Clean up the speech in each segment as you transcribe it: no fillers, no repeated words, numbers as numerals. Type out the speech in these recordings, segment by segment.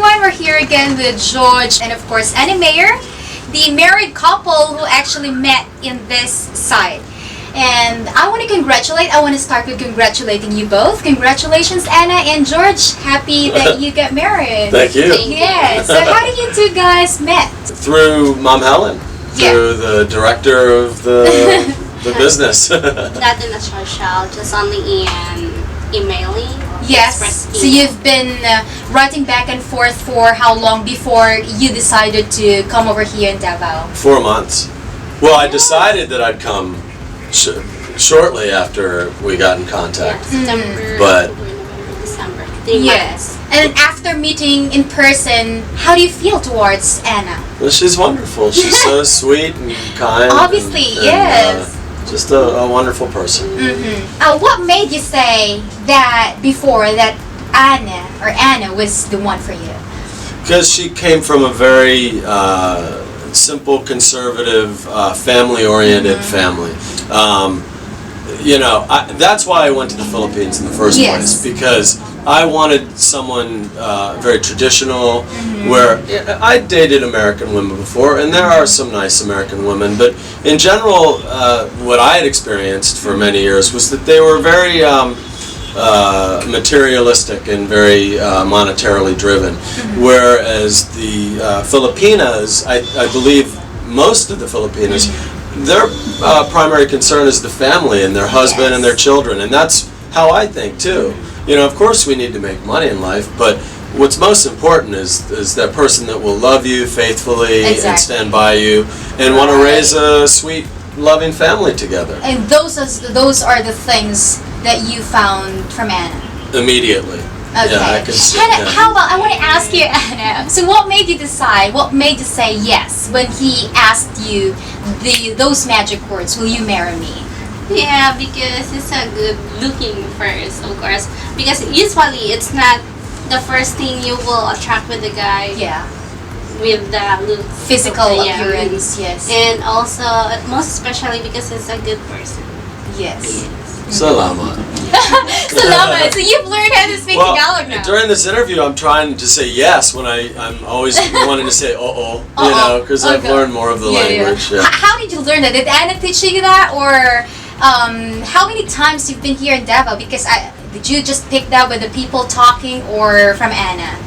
everyone, we're here again with George and of course Anna Mayer, the married couple who actually met in this site. And I want to start with congratulating you both. Congratulations, Anna and George. Happy that you got married. Thank you. Yeah. So how did you two guys met? Through Mom Helen, through the director of the business. Not in a social, just only in emailing. Yes. So you've been writing back and forth for how long before you decided to come over here in Davao? 4 months. Well, I decided that I'd come shortly after we got in contact. September, But December. 3 months. And after meeting in person, how do you feel towards Anna? well, she's wonderful. She's so sweet and kind. Obviously, and, yes. Just a wonderful person. What made you say that before that Anna was the one for you? Because she came from a very simple, conservative, family-oriented family. That's why I went to the Philippines in the first place, because I wanted someone very traditional, where I dated American women before, and there are some nice American women, but in general, what I had experienced for many years was that they were very materialistic and very monetarily driven, whereas the Filipinas, I believe most of the Filipinas, their primary concern is the family and their husband and their children, and that's how I think too. Of course we need to make money in life, but what's most important is that person that will love you faithfully and stand by you and want to raise a sweet, loving family together. And those are the things that you found from Anna? Immediately. Okay. Yeah, I can see. Anna, how about, I want to ask you, Anna, so what made you say yes when he asked you those magic words, will you marry me? Yeah, because it's a good looking first, of course. Because usually it's not the first thing you will attract with the guy. Yeah. With the look, Physical appearance, yes. And also, most especially because it's a good person. Yes. Salamat. Salamat. So you've learned how to speak Tagalog now. During this interview, I'm trying to say yes when I'm always wanting to say because I've learned more of the language. Yeah. How did you learn that? Did Anna teach you that, or how many times you've been here in Davao? Because did you just pick that with the people talking, or from Anna?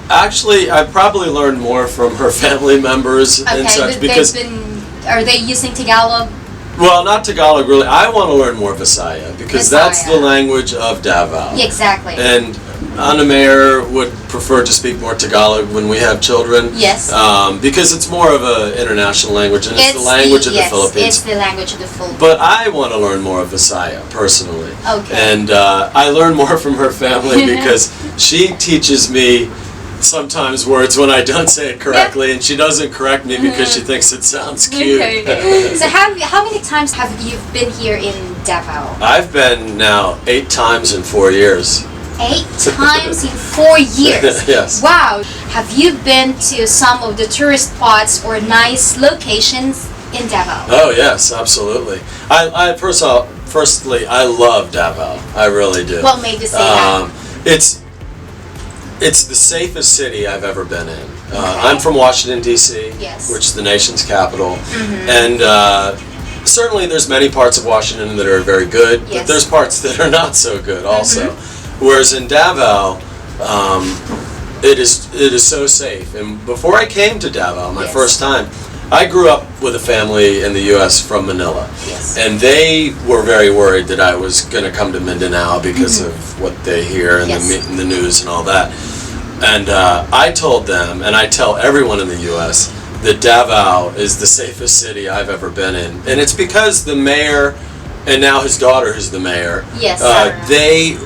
Actually, I probably learned more from her family members and such, because are they using Tagalog? Well, not Tagalog really. I want to learn more Visaya, because that's the language of Davao. Yeah, exactly. And Anna Mayer would prefer to speak more Tagalog when we have children. Yes. Because it's more of an international language, and it's the language of the Philippines. It's the language of the Philippines. But I want to learn more of Visaya, personally. Okay. And I learn more from her family because she teaches me sometimes words when I don't say it correctly, and she doesn't correct me because she thinks it sounds cute. Okay. So how many times have you been here in Davao? I've been now 8 times in 4 years. 8 times in 4 years? Yes. Wow. Have you been to some of the tourist spots or nice locations in Davao? Oh yes, absolutely. Firstly, I love Davao. I really do. What made you say that? It's the safest city I've ever been in. I'm from Washington, D.C., which is the nation's capital. And certainly there's many parts of Washington that are very good, but there's parts that are not so good also. Whereas in Davao, it is so safe. And before I came to Davao, my first time, I grew up with a family in the U.S. from Manila, and they were very worried that I was going to come to Mindanao because of what they hear in the news and all that. And I told them, and I tell everyone in the U.S., that Davao is the safest city I've ever been in. And it's because the mayor, and now his daughter who's the mayor, they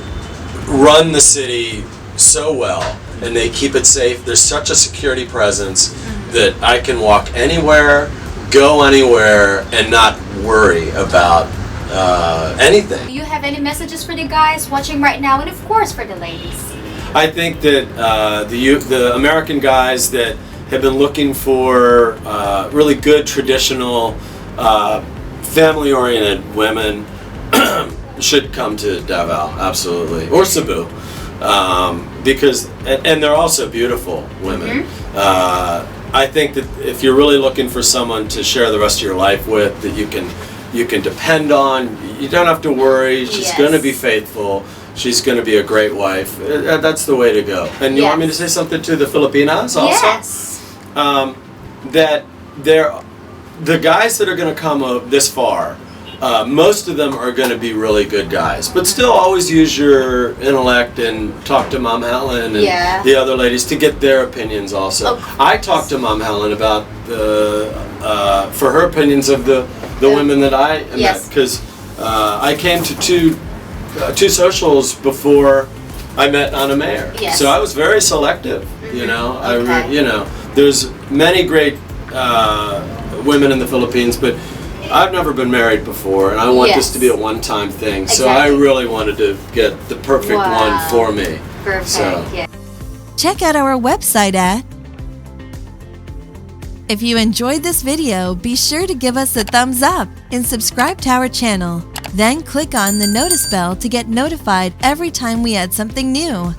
run the city so well, and they keep it safe. There's such a security presence that I can walk anywhere, go anywhere, and not worry about anything. Do you have any messages for the guys watching right now, and of course for the ladies? I think that the American guys that have been looking for really good, traditional, family-oriented women should come to Davao, absolutely, or Cebu. because and they're also beautiful women. I think that if you're really looking for someone to share the rest of your life with, that you can depend on, you don't have to worry. She's going to be faithful. She's going to be a great wife. That's the way to go. And you want me to say something to the Filipinas also? Yes. That the guys that are going to come this far, most of them are going to be really good guys, but still always use your intellect and talk to Mom Helen and the other ladies to get their opinions also. I talked to Mom Helen about for her opinions of the women that I met, because I came to two socials before I met Anna Mayer. So I was very selective, you know. There's many great women in the Philippines, but I've never been married before, and I want this to be a one-time thing. So I really wanted to get the perfect one for me. Perfect. So. Check out our website at. If you enjoyed this video, be sure to give us a thumbs up and subscribe to our channel. Then click on the notice bell to get notified every time we add something new.